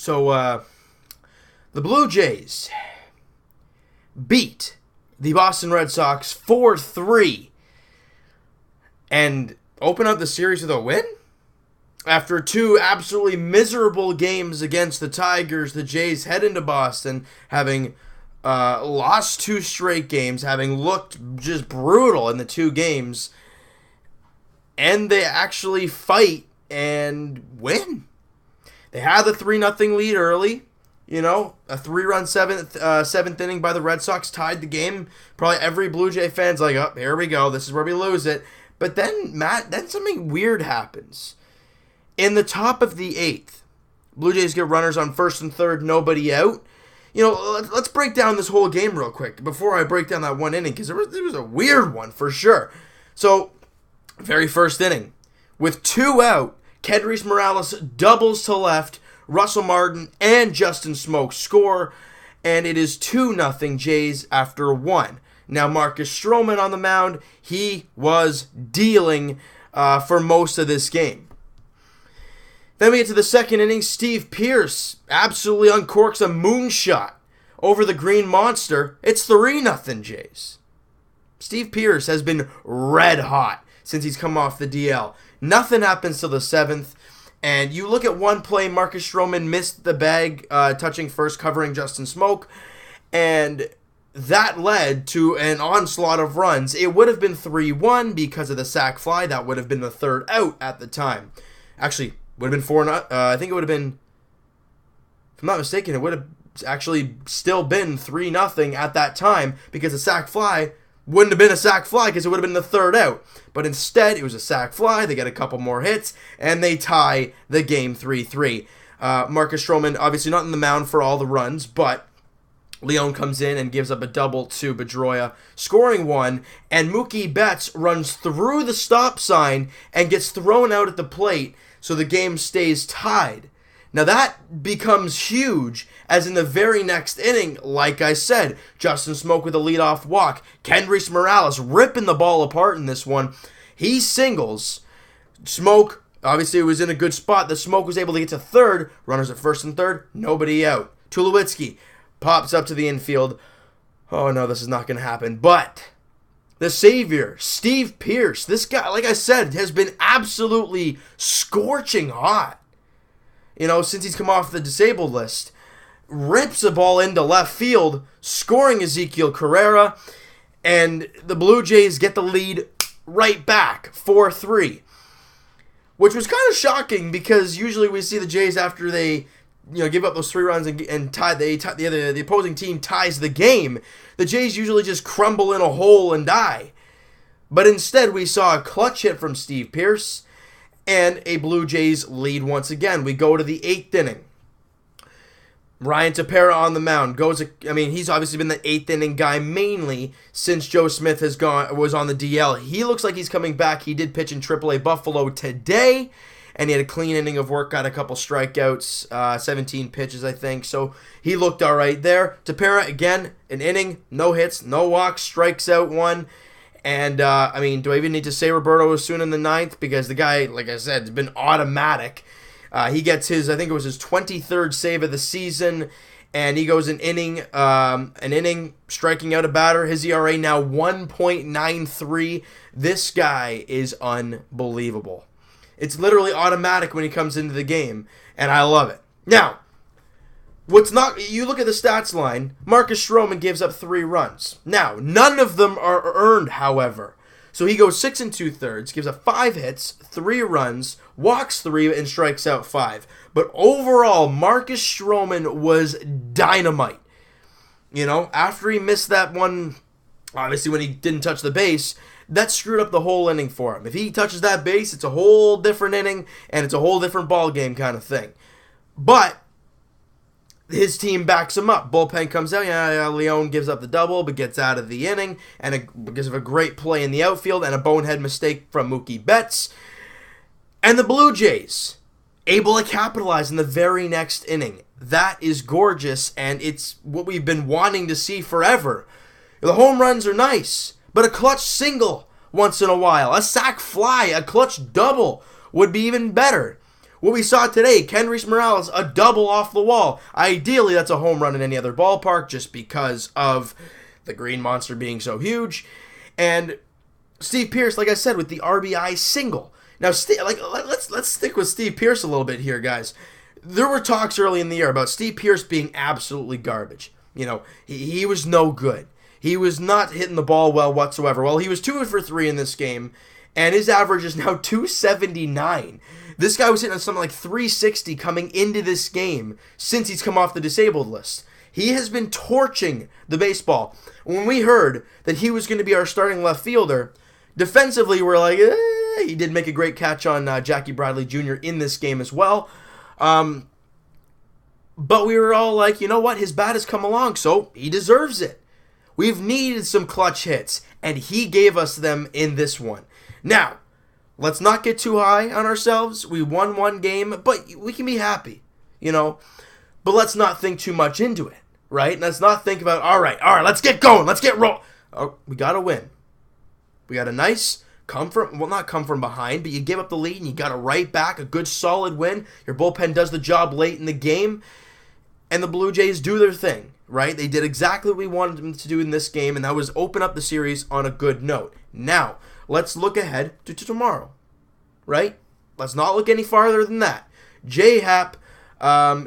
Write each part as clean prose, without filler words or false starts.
So, the Blue Jays beat the Boston Red Sox 4-3 and open up the series with a win? After two absolutely miserable games against the Tigers, the Jays head into Boston having lost two straight games, having looked just brutal in the two games, and they actually fight and win. They had the 3-0 lead early. You know, a 3-run seventh inning by the Red Sox tied the game. Probably every Blue Jay fan's like, oh, here we go. This is where we lose it. But then, Matt, then something weird happens. In the top of the 8th, Blue Jays get runners on first and third, nobody out. You know, let's break down this whole game real quick before I break down that one inning, because there was a weird one for sure. So, very first inning, with 2 out, Kendrys Morales doubles to left, Russell Martin and Justin Smoak score, and it is 2-0 Jays after 1. Now, Marcus Stroman on the mound, he was dealing for most of this game. Then we get to the second inning. Steve Pearce absolutely uncorks a moonshot over the Green Monster. It's 3-0 Jays. Steve Pearce has been red hot since he's come off the DL. Nothing happens till the 7th. And you look at one play, Marcus Stroman missed the bag, touching first, covering Justin Smoak. And that led to an onslaught of runs. It would have been 3-1 because of the sac fly. That would have been the third out at the time. Actually, would have been 4-0. I think it would have been, if I'm not mistaken, it would have actually still been 3-0 at that time because the sac fly wouldn't have been a sac fly because it would have been the third out. But instead, it was a sac fly. They get a couple more hits, and they tie the game 3-3. Marcus Stroman, obviously not in the mound for all the runs, but Leon comes in and gives up a double to Pedroia, scoring 1, and Mookie Betts runs through the stop sign and gets thrown out at the plate, so the game stays tied. Now that becomes huge, as in the very next inning, like I said, Justin Smoak with a leadoff walk, Kendrys Morales ripping the ball apart in this one. He singles. Smoak, obviously, was in a good spot. The Smoak was able to get to third. Runners at first and third, nobody out. Tulowitzki pops up to the infield. Oh no, this is not going to happen. But the savior, Steve Pearce, this guy, like I said, has been absolutely scorching hot. You know, since he's come off the disabled list. Rips a ball into left field, scoring Ezekiel Carrera, and the Blue Jays get the lead right back, 4-3. Which was kind of shocking because usually we see the Jays after they, give up those 3 runs and tie the opposing team ties the game. The Jays usually just crumble in a hole and die. But instead we saw a clutch hit from Steve Pearce and a Blue Jays lead once again. We go to the 8th inning. Ryan Tepera on the mound he's obviously been the 8th inning guy mainly since Joe Smith was on the DL. He looks like he's coming back. He did pitch in AAA Buffalo today, and he had a clean inning of work, got a couple strikeouts, 17 pitches, I think. So he looked all right there. Tepera, again, an inning, no hits, no walks, strikes out 1. And, do I even need to say Roberto Osuna in the 9th? Because the guy, like I said, has been automatic. He gets his 23rd save of the season, and he goes an inning striking out a batter. His ERA now 1.93. This guy is unbelievable. It's literally automatic when he comes into the game, and I love it. Now, you look at the stats line, Marcus Stroman gives up 3 runs. Now, none of them are earned, however. So he goes 6 2/3, gives up 5 hits, 3 runs, walks 3, and strikes out 5. But overall, Marcus Stroman was dynamite. After he missed that one, obviously when he didn't touch the base, that screwed up the whole inning for him. If he touches that base, it's a whole different inning, and it's a whole different ball game kind of thing. But his team backs him up. Bullpen comes out. Leon gives up the double, but gets out of the inning, and because of a great play in the outfield and a bonehead mistake from Mookie Betts. And the Blue Jays able to capitalize in the very next inning. That is gorgeous, and it's what we've been wanting to see forever. The home runs are nice, but a clutch single once in a while, a sac fly, a clutch double would be even better. What we saw today, Kenrys Morales, a double off the wall. Ideally, that's a home run in any other ballpark just because of the Green Monster being so huge. And Steve Pearce, like I said, with the RBI single. Now, let's stick with Steve Pearce a little bit here, guys. There were talks early in the year about Steve Pearce being absolutely garbage. You know, he was no good. He was not hitting the ball well whatsoever. Well, he was 2 for 3 in this game, and his average is now 279. This guy was hitting something like 360 coming into this game since he's come off the disabled list. He has been torching the baseball. When we heard that he was going to be our starting left fielder, defensively we're like, he did make a great catch on Jackie Bradley Jr. in this game as well. But we were all like, you know what? His bat has come along, so he deserves it. We've needed some clutch hits, and he gave us them in this one. Now, let's not get too high on ourselves. We won one game, but we can be happy, you know. But let's not think too much into it, right? Let's not think about, all right, let's get going. Let's get roll. Oh, we got to win. We got a nice, not come from behind, but you give up the lead and you got it right back. A good, solid win. Your bullpen does the job late in the game, and the Blue Jays do their thing, right? They did exactly what we wanted them to do in this game, and that was open up the series on a good note. Now, let's look ahead to tomorrow, right? Let's not look any farther than that. J.A Happ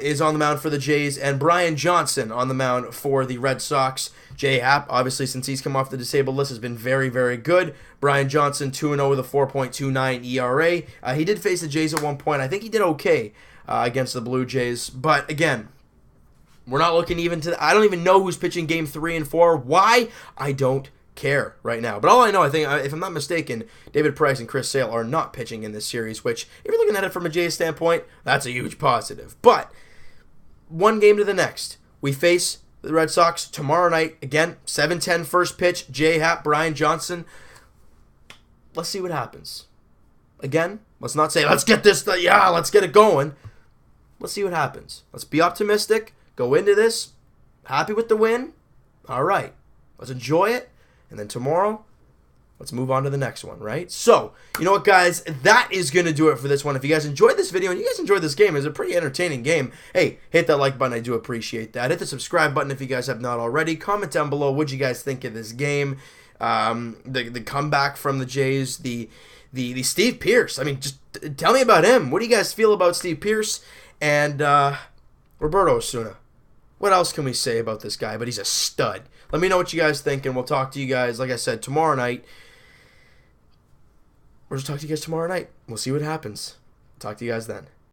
is on the mound for the Jays, and Brian Johnson on the mound for the Red Sox. J.A Happ, obviously, since he's come off the disabled list, has been very, very good. Brian Johnson, 2-0 with a 4.29 ERA. He did face the Jays at one point. I think he did okay against the Blue Jays. But, again, we're not looking even to... I don't even know who's pitching Game 3 and 4. Why? I don't care right now. But all I know, I think, if I'm not mistaken, David Price and Chris Sale are not pitching in this series, which, if you're looking at it from a Jays standpoint, that's a huge positive. But, one game to the next. We face the Red Sox tomorrow night. Again, 7:10 first pitch. J.A Happ, Brian Johnson. Let's see what happens. Again, let's not say, let's get this, let's get it going. Let's see what happens. Let's be optimistic. Go into this happy with the win. All right. Let's enjoy it. And then tomorrow, let's move on to the next one, right? So, you know what, guys? That is going to do it for this one. If you guys enjoyed this video and you guys enjoyed this game, it's a pretty entertaining game. Hey, hit that like button. I do appreciate that. Hit the subscribe button if you guys have not already. Comment down below what you guys think of this game. The comeback from the Jays. The Steve Pearce. I mean, just tell me about him. What do you guys feel about Steve Pearce? And Roberto Osuna. What else can we say about this guy? But he's a stud. Let me know what you guys think, and we'll talk to you guys, like I said, tomorrow night. We'll just talk to you guys tomorrow night. We'll see what happens. Talk to you guys then.